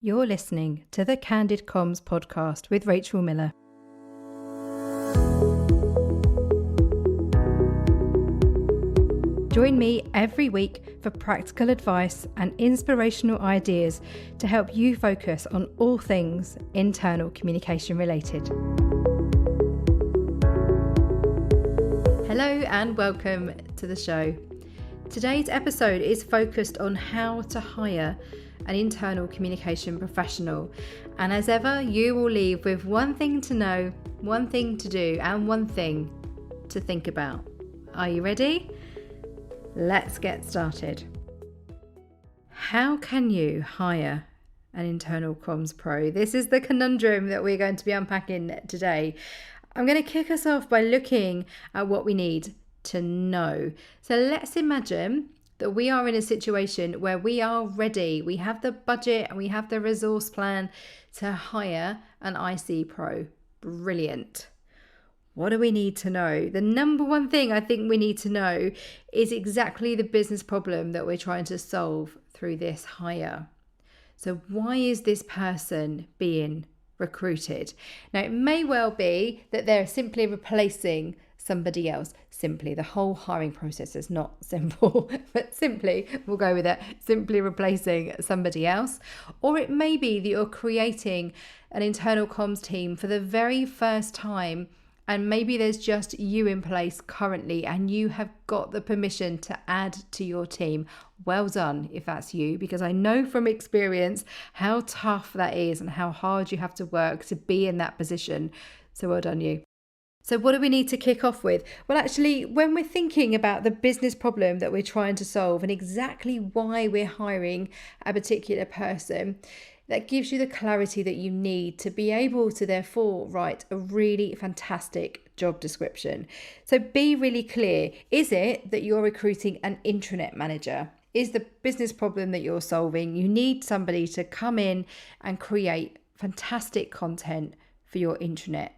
You're listening to the Candid Comms podcast with Rachel Miller. Join me every week for practical advice and inspirational ideas to help you focus on all things internal communication related. Hello and welcome to the show. Today's episode is focused on how to hire an internal communication professional. And as ever, you will leave with one thing to know, one thing to do, and one thing to think about. Are you ready? Let's get started. How can you hire an internal comms pro? This is the conundrum that we're going to be unpacking today. I'm going to kick us off by looking at what we need to know. So let's imagine that we are in a situation where we are ready. We have the budget and we have the resource plan to hire an IC pro. Brilliant. What do we need to know? The number one thing I think we need to know is exactly the business problem that we're trying to solve through this hire. So why is this person being recruited? Now, it may well be that they're simply replacing somebody else. Simply, the whole hiring process is not simple, but simply, we'll go with it, simply replacing somebody else. Or it may be that you're creating an internal comms team for the very first time, and maybe there's just you in place currently and you have got the permission to add to your team. Well done if that's you, because I know from experience how tough that is and how hard you have to work to be in that position. So well done you. So what do we need to kick off with? Well, actually, when we're thinking about the business problem that we're trying to solve and exactly why we're hiring a particular person, that gives you the clarity that you need to be able to therefore write a really fantastic job description. So be really clear. Is it that you're recruiting an intranet manager? Is the business problem that you're solving, you need somebody to come in and create fantastic content for your intranet?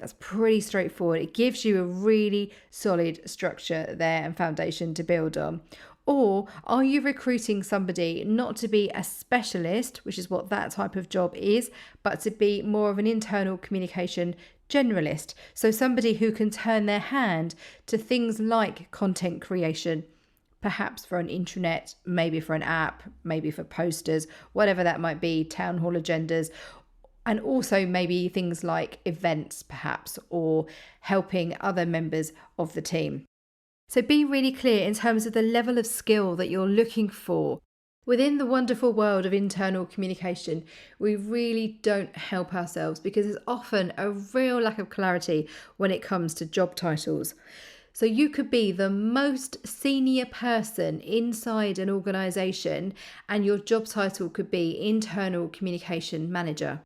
That's pretty straightforward. It gives you a really solid structure there and foundation to build on. Or are you recruiting somebody not to be a specialist, which is what that type of job is, but to be more of an internal communication generalist? So somebody who can turn their hand to things like content creation, perhaps for an intranet, maybe for an app, maybe for posters, whatever that might be, town hall agendas, and also maybe things like events perhaps, or helping other members of the team. So be really clear in terms of the level of skill that you're looking for. Within the wonderful world of internal communication, we really don't help ourselves because there's often a real lack of clarity when it comes to job titles. So you could be the most senior person inside an organisation and your job title could be internal communication manager.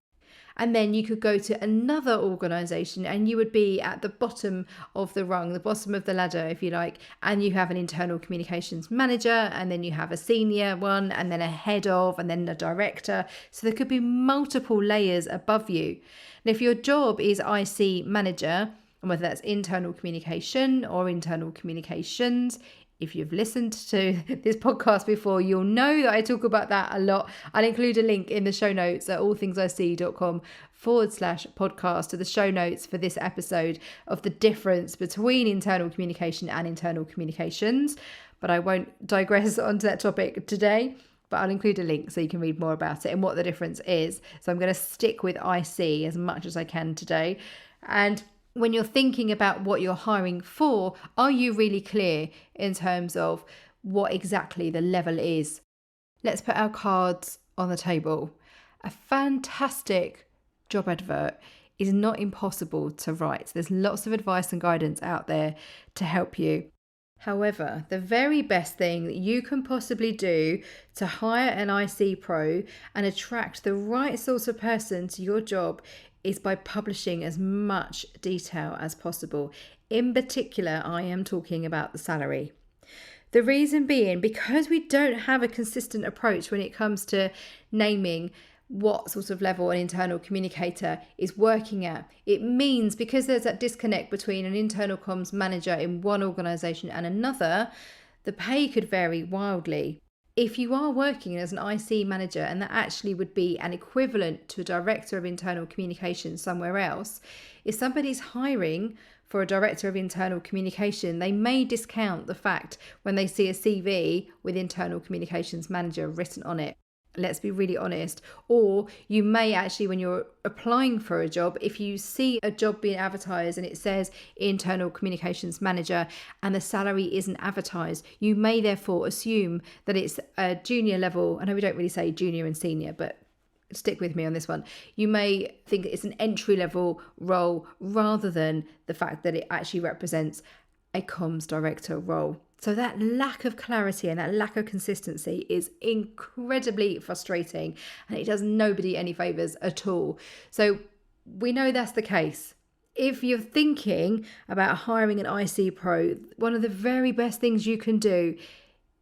And then you could go to another organisation and you would be at the bottom of the rung, the bottom of the ladder, if you like, and you have an internal communications manager, and then you have a senior one, and then a head of, and then a director. So there could be multiple layers above you. And if your job is IC manager, and whether that's internal communication or internal communications, if you've listened to this podcast before, you'll know that I talk about that a lot. I'll include a link in the show notes at allthingsic.com/podcast to the show notes for this episode of the difference between internal communication and internal communications. But I won't digress onto that topic today, but I'll include a link so you can read more about it and what the difference is. So I'm going to stick with IC as much as I can today. And when you're thinking about what you're hiring for, are you really clear in terms of what exactly the level is? Let's put our cards on the table. A fantastic job advert is not impossible to write. There's lots of advice and guidance out there to help you. However, the very best thing that you can possibly do to hire an IC pro and attract the right sort of person to your job is by publishing as much detail as possible. In particular, I am talking about the salary. The reason being, because we don't have a consistent approach when it comes to naming what sort of level an internal communicator is working at. It means because there's that disconnect between an internal comms manager in one organisation and another, the pay could vary wildly. If you are working as an IC manager, and that actually would be an equivalent to a director of internal communication somewhere else, if somebody's hiring for a director of internal communication, they may discount the fact when they see a CV with internal communications manager written on it. Let's be really honest. Or you may actually, when you're applying for a job, if you see a job being advertised and it says internal communications manager and the salary isn't advertised, you may therefore assume that it's a junior level. I know we don't really say junior and senior, but stick with me on this one. You may think it's an entry level role rather than the fact that it actually represents a comms director role. So that lack of clarity and that lack of consistency is incredibly frustrating, and it does nobody any favours at all. So we know that's the case. If you're thinking about hiring an IC pro, one of the very best things you can do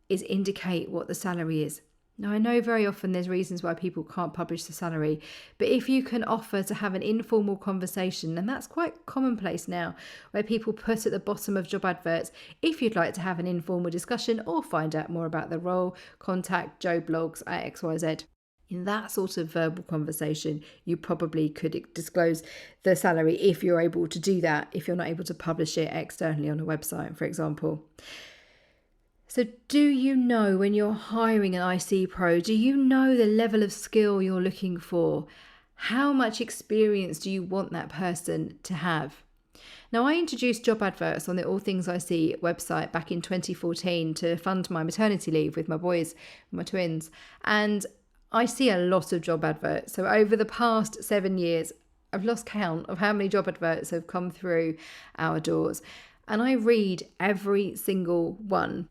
is indicate what the salary is. Now, I know very often there's reasons why people can't publish the salary, but if you can offer to have an informal conversation, and that's quite commonplace now, where people put at the bottom of job adverts, if you'd like to have an informal discussion or find out more about the role, contact Joe Blogs at XYZ. In that sort of verbal conversation, you probably could disclose the salary if you're able to do that, if you're not able to publish it externally on a website, for example. So do you know, when you're hiring an IC pro, do you know the level of skill you're looking for? How much experience do you want that person to have? Now, I introduced job adverts on the All Things IC website back in 2014 to fund my maternity leave with my boys, my twins. And I see a lot of job adverts. So over the past 7 years, I've lost count of how many job adverts have come through our doors. And I read every single one.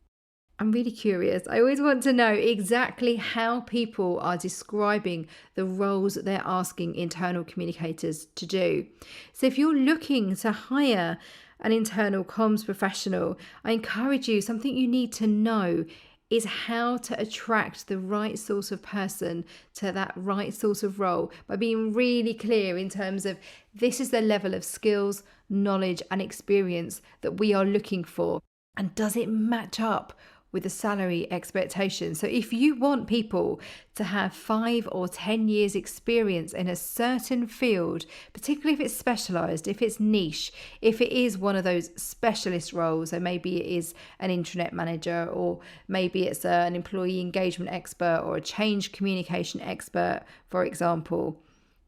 I'm really curious. I always want to know exactly how people are describing the roles that they're asking internal communicators to do. So if you're looking to hire an internal comms professional, I encourage you, something you need to know is how to attract the right sort of person to that right sort of role by being really clear in terms of this is the level of skills, knowledge and experience that we are looking for. And does it match up with the salary expectation? So if you want people to have 5 or 10 years experience in a certain field, particularly if it's specialised, if it's niche, if it is one of those specialist roles, so maybe it is an intranet manager, or maybe it's an employee engagement expert or a change communication expert, for example,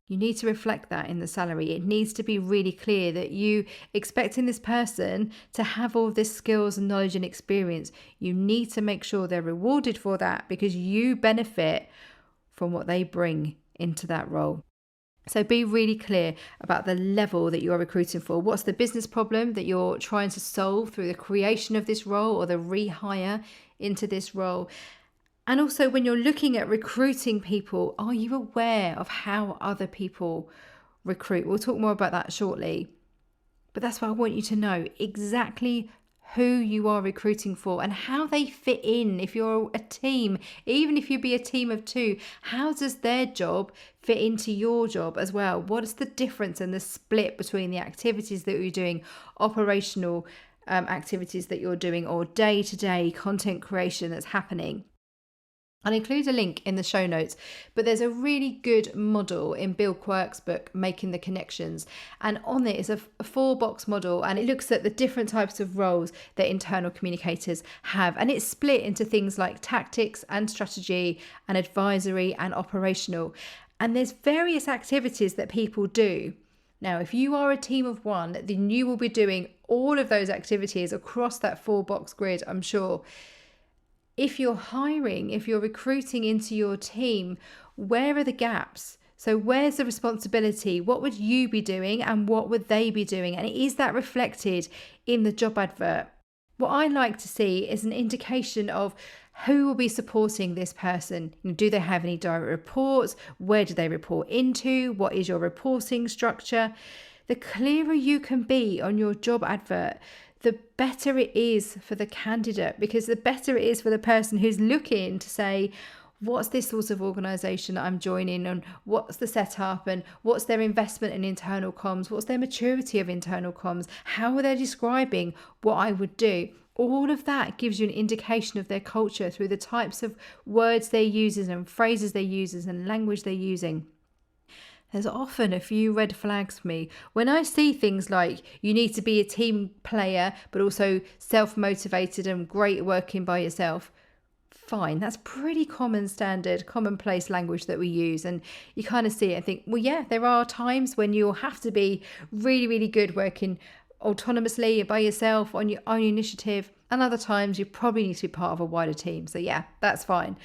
you need to reflect that in the salary. It needs to be really clear that you expecting this person to have all this skills and knowledge and experience. You need to make sure they're rewarded for that because you benefit from what they bring into that role. So be really clear about the level that you're recruiting for. What's the business problem that you're trying to solve through the creation of this role or the rehire into this role? And also, when you're looking at recruiting people, are you aware of how other people recruit? We'll talk more about that shortly. But that's what I want you to know, exactly who you are recruiting for and how they fit in. If you're a team, even if you be a team of 2, how does their job fit into your job as well? What is the difference and the split between the activities that you're doing, operational activities that you're doing, or day-to-day content creation that's happening? I'll include a link in the show notes, but there's a really good model in Bill Quirk's book, Making the Connections. And on it is a 4-box model, and it looks at the different types of roles that internal communicators have. And it's split into things like tactics and strategy and advisory and operational. And there's various activities that people do. Now, if you are a team of 1, then you will be doing all of those activities across that 4-box grid, I'm sure. If you're hiring, if you're recruiting into your team, where are the gaps? So where's the responsibility? What would you be doing and what would they be doing? And is that reflected in the job advert? What I like to see is an indication of who will be supporting this person. Do they have any direct reports? Where do they report into? What is your reporting structure? The clearer you can be on your job advert, the better it is for the candidate, because the better it is for the person who's looking to say, what's this sort of organisation that I'm joining, and what's the setup, and what's their investment in internal comms, what's their maturity of internal comms, how are they describing what I would do? All of that gives you an indication of their culture through the types of words they're using and phrases they're using and language they're using. There's often a few red flags for me when I see things like you need to be a team player, but also self-motivated and great at working by yourself. Fine, that's pretty common standard, commonplace language that we use. And you kind of see it and think, well, yeah, there are times when you'll have to be really, really good working autonomously by yourself on your own initiative. And other times you probably need to be part of a wider team. So yeah, that's fine.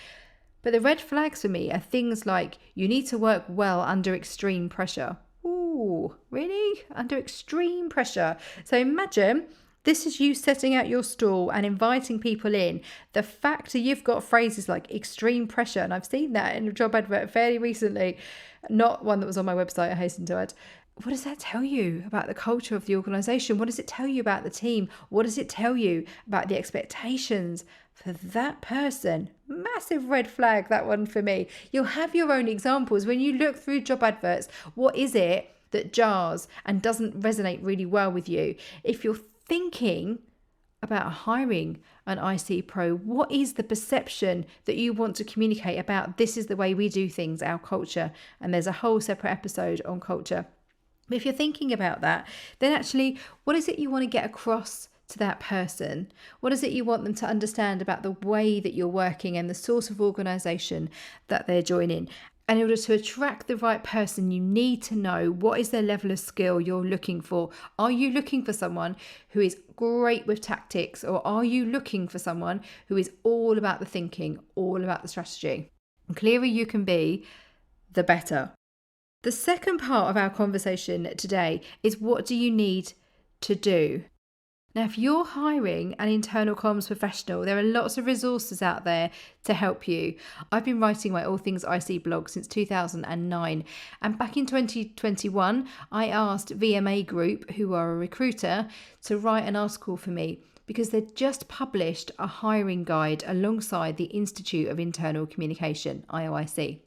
But the red flags for me are things like you need to work well under extreme pressure. Ooh, really? Under extreme pressure. So imagine this is you setting out your stall and inviting people in. The fact that you've got phrases like extreme pressure, and I've seen that in a job advert fairly recently, not one that was on my website, I hasten to add. What does that tell you about the culture of the organisation? What does it tell you about the team? What does it tell you about the expectations for that person? Massive red flag, that one for me. You'll have your own examples. When you look through job adverts, what is it that jars and doesn't resonate really well with you? If you're thinking about hiring an IC pro, what is the perception that you want to communicate about this is the way we do things, our culture? And there's a whole separate episode on culture. But if you're thinking about that, then actually, what is it you want to get across to that person? What is it you want them to understand about the way that you're working and the sort of organisation that they're joining? And in order to attract the right person, you need to know what is their level of skill you're looking for. Are you looking for someone who is great with tactics, or are you looking for someone who is all about the thinking, all about the strategy? The clearer you can be, the better. The second part of our conversation today is, what do you need to do? Now, if you're hiring an internal comms professional, there are lots of resources out there to help you. I've been writing my All Things IC blog since 2009. And back in 2021, I asked VMA Group, who are a recruiter, to write an article for me because they'd just published a hiring guide alongside the Institute of Internal Communication, IOIC.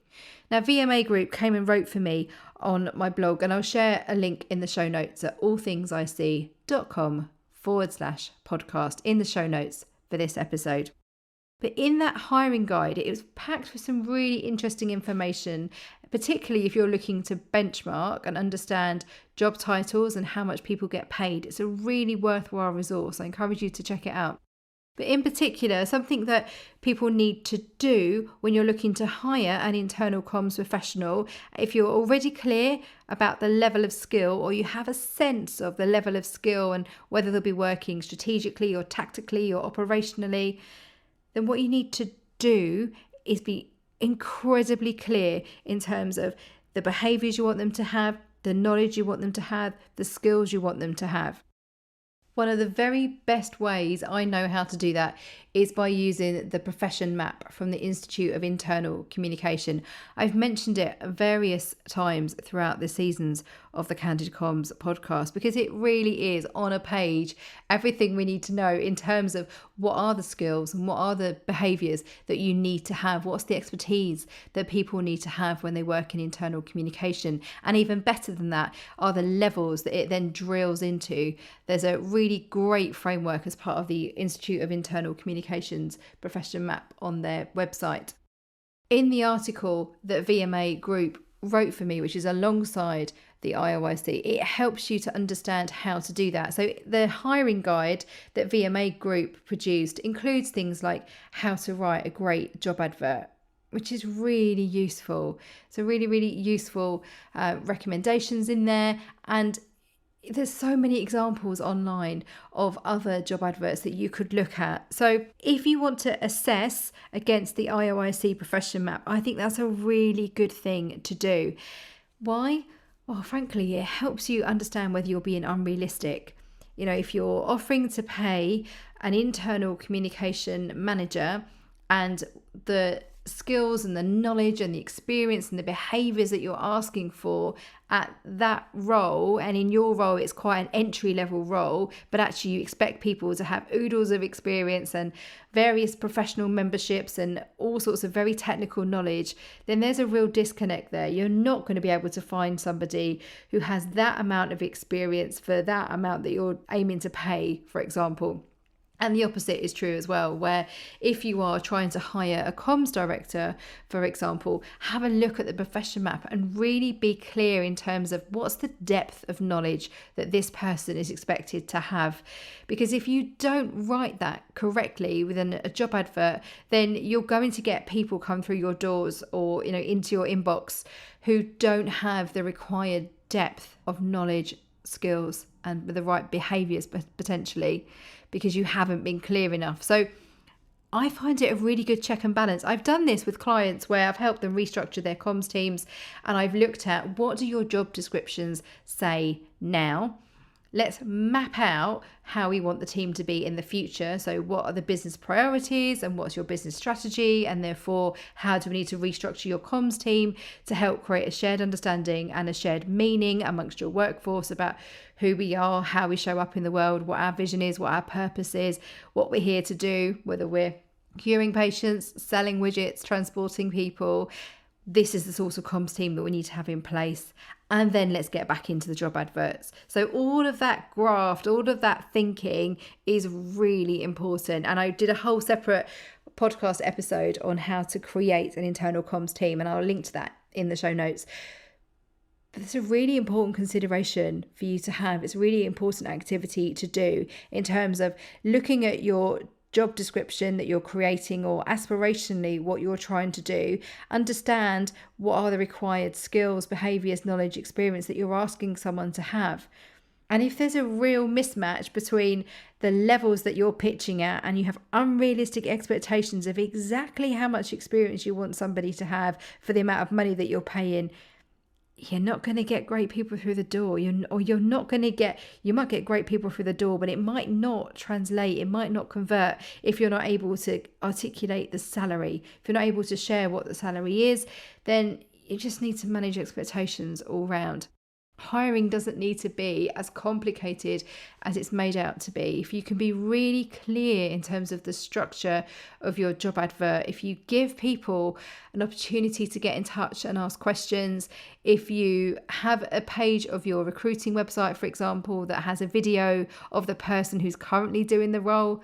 Now, VMA Group came and wrote for me on my blog, and I'll share a link in the show notes at allthingsic.com/podcast in the show notes for this episode. But in that hiring guide, it was packed with some really interesting information, particularly if you're looking to benchmark and understand job titles and how much people get paid. It's a really worthwhile resource. I encourage you to check it out. But in particular, something that people need to do when you're looking to hire an internal comms professional, if you're already clear about the level of skill, or you have a sense of the level of skill and whether they'll be working strategically or tactically or operationally, then what you need to do is be incredibly clear in terms of the behaviours you want them to have, the knowledge you want them to have, the skills you want them to have. One of the very best ways I know how to do that is by using the profession map from the Institute of Internal Communication. I've mentioned it various times throughout the seasons of the Candid Comms podcast because it really is on a page everything we need to know in terms of what are the skills and what are the behaviours that you need to have, what's the expertise that people need to have when they work in internal communication, and even better than that are the levels that it then drills into. There's a really great framework as part of the Institute of Internal Communications profession map on their website. In the article that VMA Group wrote for me, which is alongside the IOIC, it helps you to understand how to do that. So the hiring guide that VMA Group produced includes things like how to write a great job advert, which is really useful. So really, really useful recommendations in there. And there's so many examples online of other job adverts that you could look at. So if you want to assess against the IOIC profession map, I think that's a really good thing to do. Why? Well, frankly, it helps you understand whether you're being unrealistic. You know, if you're offering to pay an internal communication manager and the skills and the knowledge and the experience and the behaviours that you're asking for at that role, and in your role it's quite an entry level role, but actually you expect people to have oodles of experience and various professional memberships and all sorts of very technical knowledge, then there's a real disconnect there. You're not going to be able to find somebody who has that amount of experience for that amount that you're aiming to pay, for example. And the opposite is true as well, where if you are trying to hire a comms director, for example, have a look at the profession map and really be clear in terms of what's the depth of knowledge that this person is expected to have. Because if you don't write that correctly within a job advert, then you're going to get people come through your doors or, into your inbox who don't have the required depth of knowledge, skills, and the right behaviours potentially, because you haven't been clear enough. So I find it a really good check and balance. I've done this with clients where I've helped them restructure their comms teams, and I've looked at, what do your job descriptions say now? Let's map out how we want the team to be in the future. So what are the business priorities and what's your business strategy? And therefore, how do we need to restructure your comms team to help create a shared understanding and a shared meaning amongst your workforce about who we are, how we show up in the world, what our vision is, what our purpose is, what we're here to do, whether we're curing patients, selling widgets, transporting people. This is the sort of comms team that we need to have in place. And then let's get back into the job adverts. So all of that graft, all of that thinking is really important. And I did a whole separate podcast episode on how to create an internal comms team, and I'll link to that in the show notes. But it's a really important consideration for you to have. It's a really important activity to do in terms of looking at your job description that you're creating, or aspirationally what you're trying to do. Understand what are the required skills, behaviours, knowledge, experience that you're asking someone to have. And if there's a real mismatch between the levels that you're pitching at and you have unrealistic expectations of exactly how much experience you want somebody to have for the amount of money that you're paying, you're not going to get great people through the door. You might get great people through the door, but it might not translate. It might not convert if you're not able to articulate the salary. If you're not able to share what the salary is, then you just need to manage expectations all round. Hiring doesn't need to be as complicated as it's made out to be. If you can be really clear in terms of the structure of your job advert, if you give people an opportunity to get in touch and ask questions, if you have a page of your recruiting website, for example, that has a video of the person who's currently doing the role,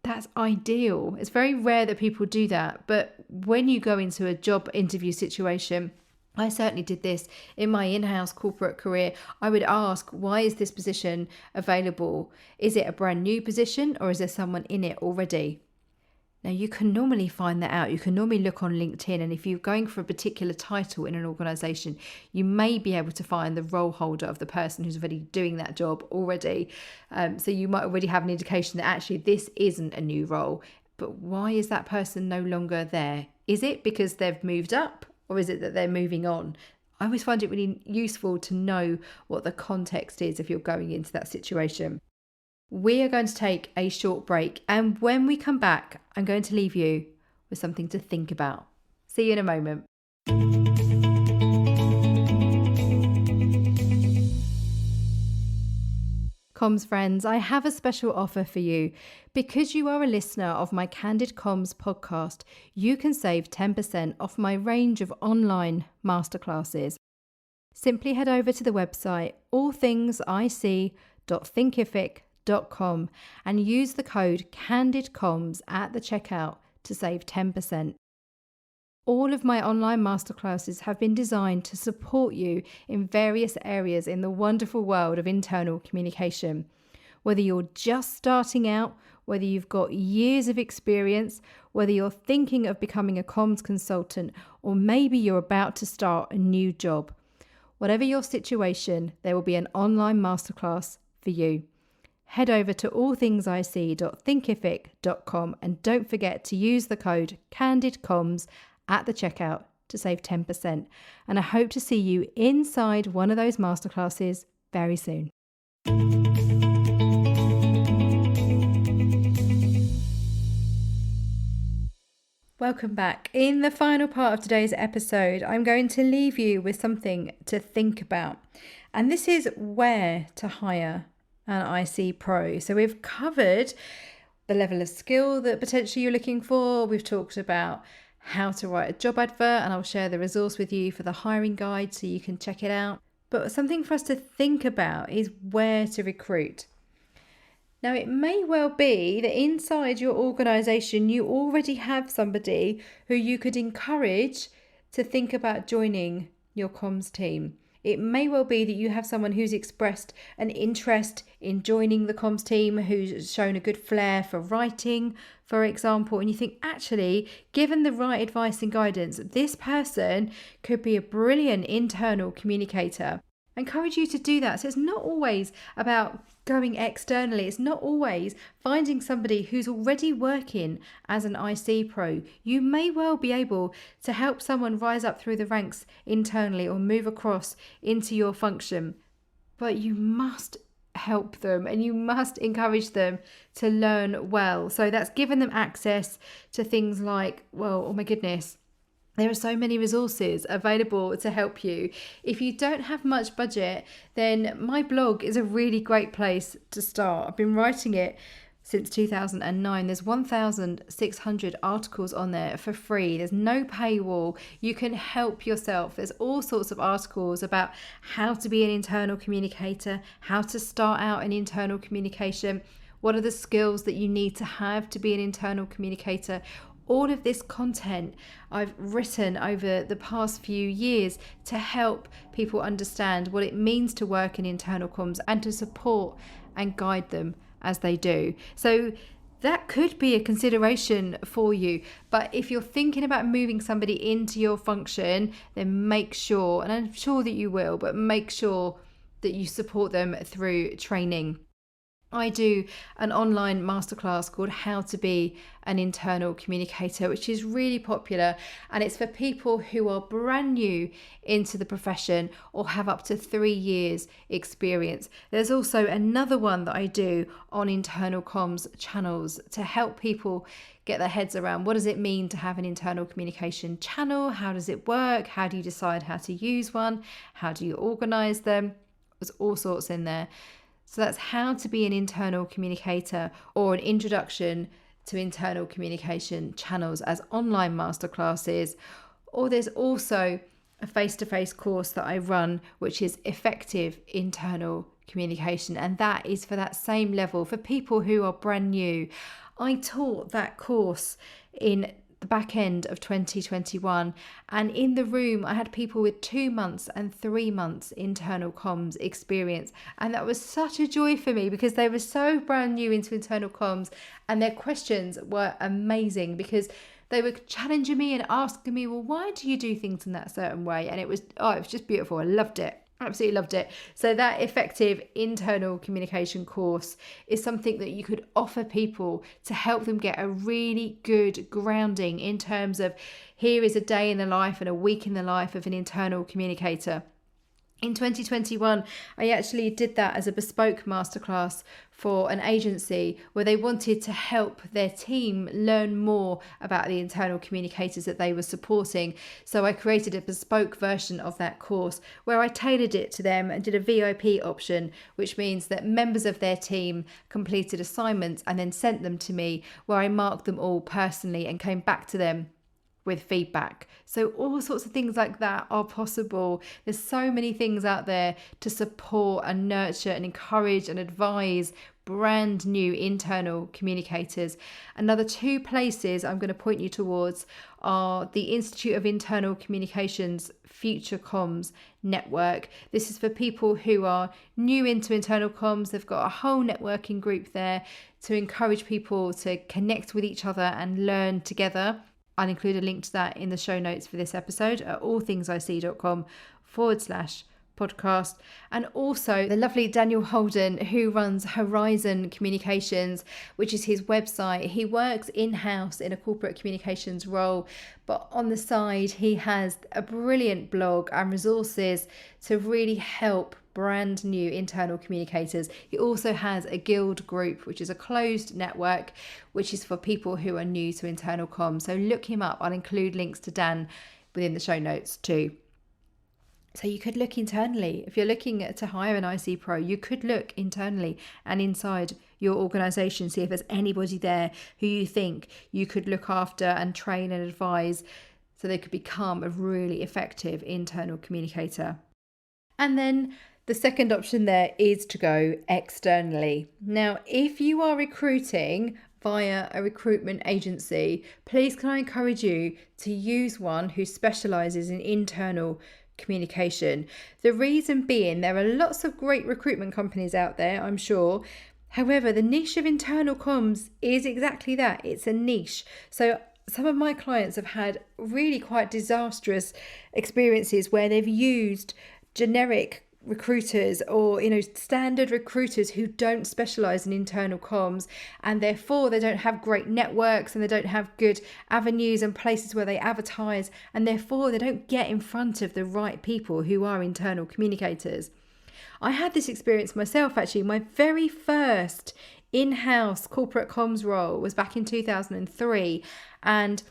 that's ideal. It's very rare that people do that. But when you go into a job interview situation, I certainly did this in my in-house corporate career. I would ask, why is this position available? Is it a brand new position, or is there someone in it already? Now, you can normally find that out. You can normally look on LinkedIn, and if you're going for a particular title in an organisation, you may be able to find the role holder of the person who's already doing that job already. So you might already have an indication that actually this isn't a new role. But why is that person no longer there? Is it because they've moved up? Or is it that they're moving on? I always find it really useful to know what the context is if you're going into that situation. We are going to take a short break, and when we come back, I'm going to leave you with something to think about. See you in a moment. Comms friends, I have a special offer for you. Because you are a listener of my Candid Comms podcast, you can save 10% off my range of online masterclasses. Simply head over to the website allthingsic.thinkific.com and use the code CandidComms at the checkout to save 10%. All of my online masterclasses have been designed to support you in various areas in the wonderful world of internal communication. Whether you're just starting out, whether you've got years of experience, whether you're thinking of becoming a comms consultant, or maybe you're about to start a new job. Whatever your situation, there will be an online masterclass for you. Head over to allthingsic.thinkific.com and don't forget to use the code CandidComms at the checkout to save 10%. And I hope to see you inside one of those masterclasses very soon. Welcome back. In the final part of today's episode, I'm going to leave you with something to think about. And this is where to hire an IC pro. So we've covered the level of skill that potentially you're looking for. We've talked about how to write a job advert, and I'll share the resource with you for the hiring guide so you can check it out. But something for us to think about is where to recruit. Now, it may well be that inside your organisation, you already have somebody who you could encourage to think about joining your comms team. It may well be that you have someone who's expressed an interest in joining the comms team, who's shown a good flair for writing, for example, and you think, actually, given the right advice and guidance, this person could be a brilliant internal communicator. I encourage you to do that. So it's not always about going externally. It's not always finding somebody who's already working as an IC pro. You may well be able to help someone rise up through the ranks internally or move across into your function, but you must help them and you must encourage them to learn well. So that's giving them access to things like, well, oh my goodness, there are so many resources available to help you. If you don't have much budget, then my blog is a really great place to start. I've been writing it since 2009. There's 1,600 articles on there for free. There's no paywall. You can help yourself. There's all sorts of articles about how to be an internal communicator, how to start out in internal communication, what are the skills that you need to have to be an internal communicator. All of this content I've written over the past few years to help people understand what it means to work in internal comms and to support and guide them as they do. So that could be a consideration for you. But if you're thinking about moving somebody into your function, then make sure, and I'm sure that you will, but make sure that you support them through training. I do an online masterclass called How to Be an Internal Communicator, which is really popular, and it's for people who are brand new into the profession or have up to 3 years experience. There's also another one that I do on internal comms channels to help people get their heads around what does it mean to have an internal communication channel, how does it work, how do you decide how to use one, how do you organize them. There's all sorts in there. So that's How to Be an Internal Communicator, or an introduction to internal communication channels as online masterclasses. Or there's also a face-to-face course that I run, which is Effective Internal Communication. And that is for that same level, for people who are brand new. I taught that course in the back end of 2021, and in the room I had people with 2 months and 3 months internal comms experience, and that was such a joy for me because they were so brand new into internal comms and their questions were amazing because they were challenging me and asking me, well, why do you do things in that certain way? And it was just beautiful. I loved it. Absolutely loved it. So that Effective Internal Communication course is something that you could offer people to help them get a really good grounding in terms of, here is a day in the life and a week in the life of an internal communicator. In 2021, I actually did that as a bespoke masterclass for an agency where they wanted to help their team learn more about the internal communicators that they were supporting. So I created a bespoke version of that course where I tailored it to them and did a VIP option, which means that members of their team completed assignments and then sent them to me, where I marked them all personally and came back to them with feedback. So all sorts of things like that are possible. There's so many things out there to support and nurture and encourage and advise brand new internal communicators. Another 2 places I'm going to point you towards are the Institute of Internal Communications Future Comms Network. This is for people who are new into internal comms. They've got a whole networking group there to encourage people to connect with each other and learn together. I'll include a link to that in the show notes for this episode at allthingsic.com/podcast. And also the lovely Daniel Holden, who runs Horizon Communications, which is his website. He works in-house in a corporate communications role, but on the side he has a brilliant blog and resources to really help brand new internal communicators. He also has a guild group, which is a closed network, which is for people who are new to internal comms. So look him up. I'll include links to Dan within the show notes too. So you could look internally. If you're looking to hire an IC pro, you could look internally and inside your organisation, see if there's anybody there who you think you could look after and train and advise so they could become a really effective internal communicator. And then The second option there is to go externally. Now, if you are recruiting via a recruitment agency, please can I encourage you to use one who specialises in internal communication. The reason being, there are lots of great recruitment companies out there, I'm sure. However, the niche of internal comms is exactly that. It's a niche. So some of my clients have had really quite disastrous experiences where they've used generic recruiters or standard recruiters who don't specialize in internal comms, and therefore they don't have great networks and they don't have good avenues and places where they advertise, and therefore they don't get in front of the right people who are internal communicators. I had this experience myself actually. My very first in-house corporate comms role was back in 2003, and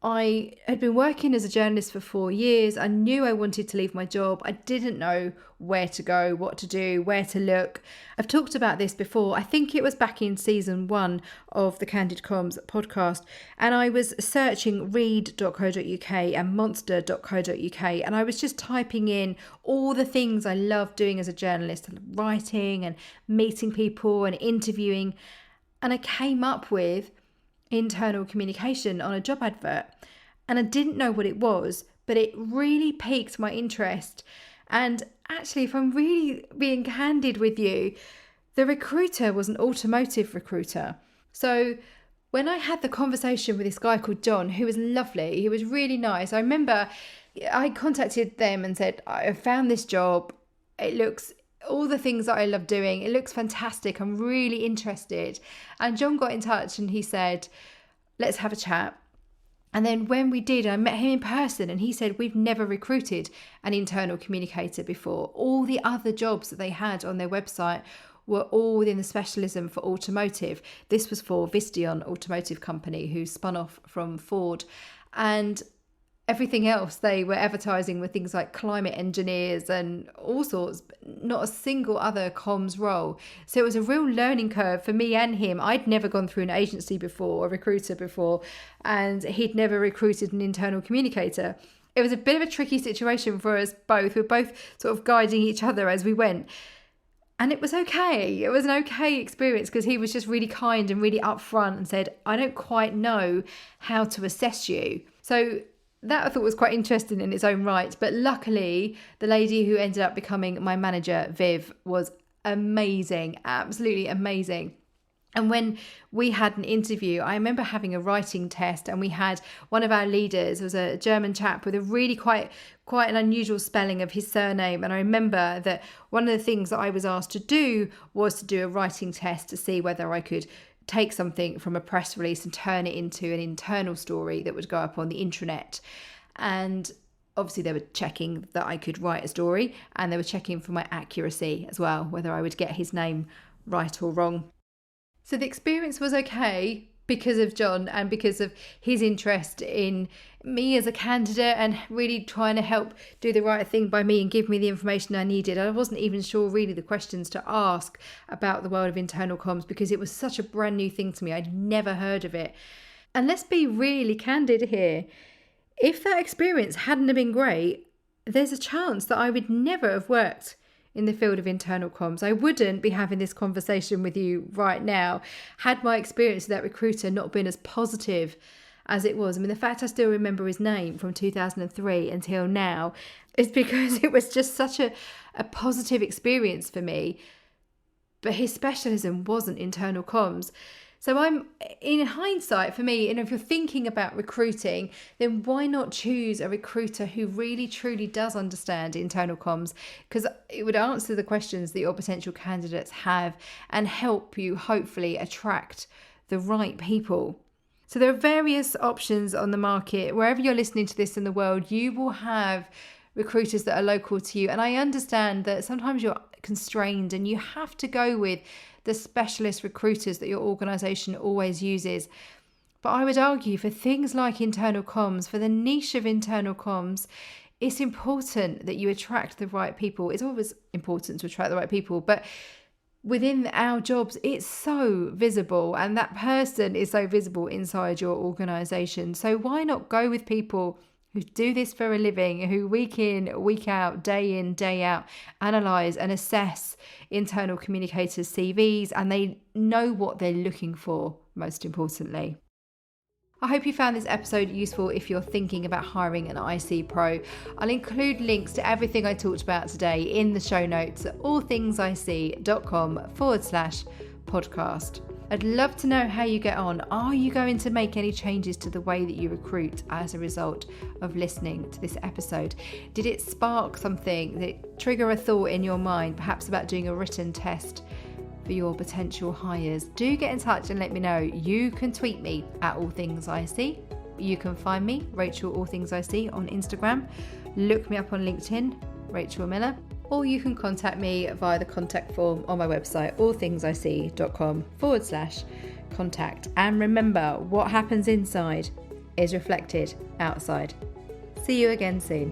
I had been working as a journalist for 4 years. I knew I wanted to leave my job. I didn't know where to go, what to do, where to look. I've talked about this before. I think it was back in season 1 of the Candid Comms podcast. And I was searching read.co.uk and monster.co.uk. And I was just typing in all the things I love doing as a journalist, writing and meeting people and interviewing. And I came up with internal communication on a job advert, and I didn't know what it was, but it really piqued my interest. And actually, if I'm really being candid with you, the recruiter was an automotive recruiter. So when I had the conversation with this guy called John, who was lovely, he was really nice, I remember I contacted them and said, I found this job, it looks all the things that I love doing. It looks fantastic. I'm really interested. And John got in touch and he said, let's have a chat. And then when we did, I met him in person and he said, we've never recruited an internal communicator before. All the other jobs that they had on their website were all within the specialism for automotive. This was for Visteon Automotive Company, who spun off from Ford. And everything else they were advertising were things like climate engineers and all sorts, not a single other comms role. So it was a real learning curve for me and him. I'd never gone through an agency before, a recruiter before, and he'd never recruited an internal communicator. It was a bit of a tricky situation for us both. We were both sort of guiding each other as we went. And it was okay. It was an okay experience because he was just really kind and really upfront and said, I don't quite know how to assess you. So that I thought was quite interesting in its own right. But luckily, the lady who ended up becoming my manager, Viv, was amazing, absolutely amazing. And when we had an interview, I remember having a writing test, and we had one of our leaders was a German chap with a really quite an unusual spelling of his surname. And I remember that one of the things that I was asked to do was to do a writing test to see whether I could take something from a press release and turn it into an internal story that would go up on the intranet. And obviously they were checking that I could write a story, and they were checking for my accuracy as well, whether I would get his name right or wrong. So the experience was okay because of John and because of his interest in me as a candidate and really trying to help do the right thing by me and give me the information I needed. I wasn't even sure really the questions to ask about the world of internal comms because it was such a brand new thing to me. I'd never heard of it. And let's be really candid here. If that experience hadn't have been great, there's a chance that I would never have worked in the field of internal comms. I wouldn't be having this conversation with you right now had my experience with that recruiter not been as positive as it was. I mean, the fact I still remember his name from 2003 until now is because it was just such a positive experience for me. But his specialism wasn't internal comms. So I'm, in hindsight, for me, if you're thinking about recruiting, then why not choose a recruiter who really, truly does understand internal comms? Because it would answer the questions that your potential candidates have and help you hopefully attract the right people. So there are various options on the market. Wherever you're listening to this in the world, you will have recruiters that are local to you. And I understand that sometimes you're constrained and you have to go with the specialist recruiters that your organisation always uses. But I would argue for things like internal comms, for the niche of internal comms, it's important that you attract the right people. It's always important to attract the right people, but within our jobs, it's so visible, and that person is so visible inside your organisation. So why not go with people who do this for a living, who week in, week out, day out, analyse and assess internal communicators' CVs, and they know what they're looking for, most importantly. I hope you found this episode useful if you're thinking about hiring an IC Pro. I'll include links to everything I talked about today in the show notes at allthingsic.com/podcast. I'd love to know how you get on. Are you going to make any changes to the way that you recruit as a result of listening to this episode? Did it spark something? Did it trigger a thought in your mind, perhaps about doing a written test for your potential hires? Do get in touch and let me know. You can tweet me at allthingsic. You can find me, Rachel allthingsic, on Instagram. Look me up on LinkedIn, Rachel Miller. Or you can contact me via the contact form on my website, allthingsic.com/contact. And remember, what happens inside is reflected outside. See you again soon.